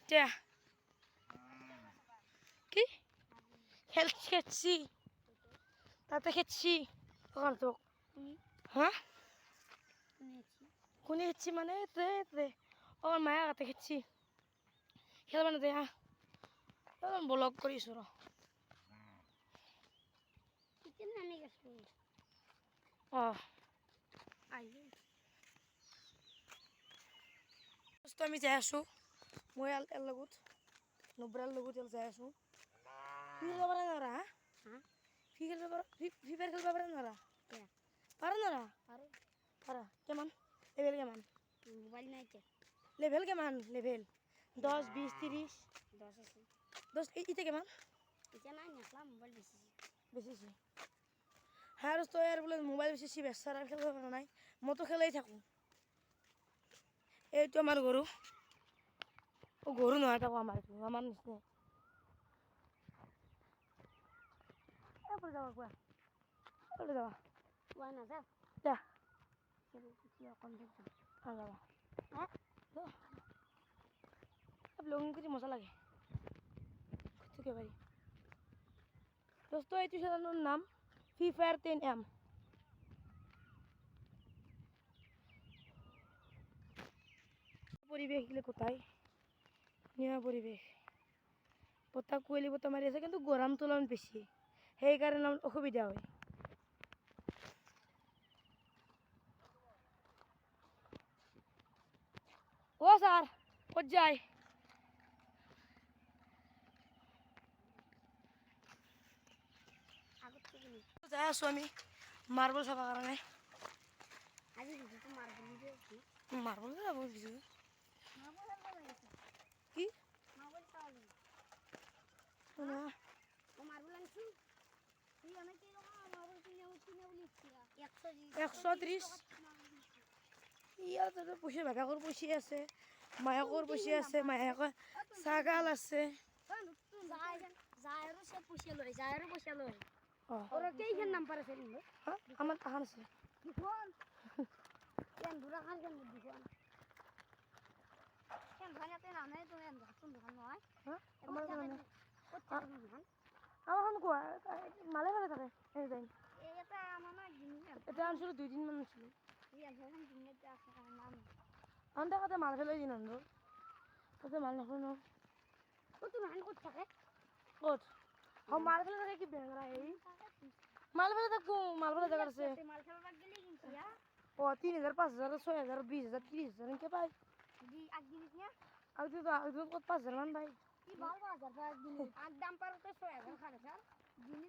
যা কি খেলছি তাতে খেলছি ওখান তো হ্যাঁ কোনে খেলছি মানে ওর মায়া কাতে খেলছি খেলবা না দে হ্যাঁ ব্লগ করিস র আমি যাই আছো মই এর লগত নব্রার লগত যাই আছো ফি খেলবা পারা নরা হ্যাঁ ফি খেলবা পারা ফি ফায়ার খেলবা পারা নরা পারা নরা পারা কেমন লেভেল কেমন মোবাইল নাই লেভেল কেমন লেভেল 10 20 30 10 আছে 10 ইতে কেমন ইতে নাই নাখলাম মোবাইল বেশি হ্যাঁ তো আর বলে মোবাইল বেশি বেসার আর খেলবা পারা নাই মতো খেলাই থাকো এই তো আমার গরু ও গরু নয় তাও আমার নিশ্চয় এরপরে যাওয়া কুয়া এরপরে যাওয়া কুয়া না যা যা যাবা হ্যাঁ ব্লগিং করে মজা লাগে থেকে পারি দোস্ত এই টিউশনের নাম ফ্রি ফায়ার 10M পরিবেশ গেলে কোথায় নিয়া পরিবেশ বতাহ কুয়ালি বতাহ মারি আছে কিন্তু গরম তুলন বেশি সেই কারণে আমার অসুবিধা হয় ও স্যার কত যাই যাই আছো আমি মার্বল চাবা কারণে মার্বল যাব কিছু কি 130 ইয়াতে তো পইচা ভাগাকৰ পইচা আছে মায়াকৰ পইচা আছে মায়াকৰ ছাগাল আছে আমার তাহান আছে আমার কোয়া মালে মালে থাকে এটা আনছিল 2 দিন মান ছিল আনতে কাতে মাল ফেলাই দিন আনলো ওতে মাল নখন কত মান কত থাকে কত ও মাল ফেলে থাকে কি বেংরা এই মাল ফেলে থাকো মাল ফেলে জায়গা আছে মাল ফেলে গেলি কিনছি ও 3000 5000 6000 20000 30000 কে পাই দি আগ দিন না আগ কত 5000 মান ভাই কি ভালো 5000 ভাই দিন আগ দাম পার তো 6000 খানে স্যার দিন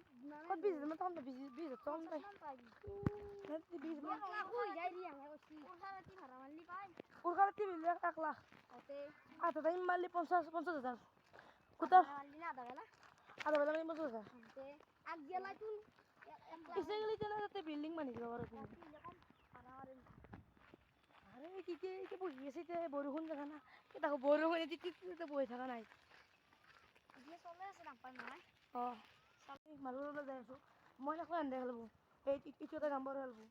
কত 20000 মত আমরা 20000 তো আমরা পাই না 20 মান কই যাই রি আমরা কইছি ওখানে ভাড়া মারলি পাই ওখানে 3 লাখ 1 লাখ ওতে আটা দাম মারলি 50000 কোথা মারলি না আধা বেলা মানে 50000 ওতে আগ গেলা তুই ইসে গেলি তো বিল্ডিং বানি দিবা পারো তুমি আরে কি বই এসেতে বরহুন দেখা না কি দেখো বরহুন এদি টিকতে বই থাকা নাই দিয়ে চলে আছে না পাই না সামনে মালুরলে যাই আছো মই এখন আন্দে খেলবো এই ইটোতে গাম্বর খেলবো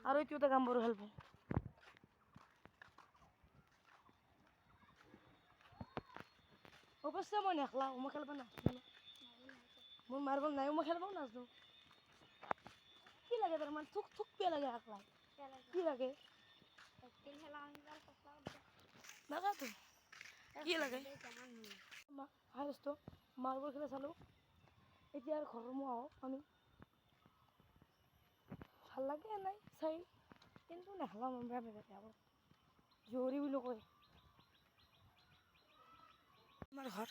আর ইটোতে গাম্বর খেলবো অবশ্যই মই নেখলা মই খেলবা না মই মার্বল নাই মই খেলবো না কি লাগে তার মানে থুক পে লাগে একলা কি লাগে লাগা তো কি লাগে হাইস্ট মার্বল খেলা চালো এতিয়া আর ঘর মো আমি ভাল লাগে নাই চাই কিন্তু নেখলাম বেয়া বেয়া আবার জোরি বুলি কয় আমার ঘর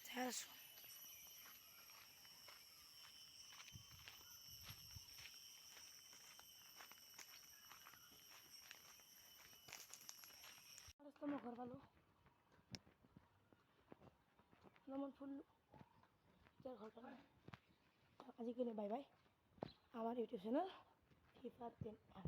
যাই আছো তোমার ঘর ভালো নমন ফুল ঘর ভালো আজিকালি বাই বাই আমার YouTube channel free fire 10M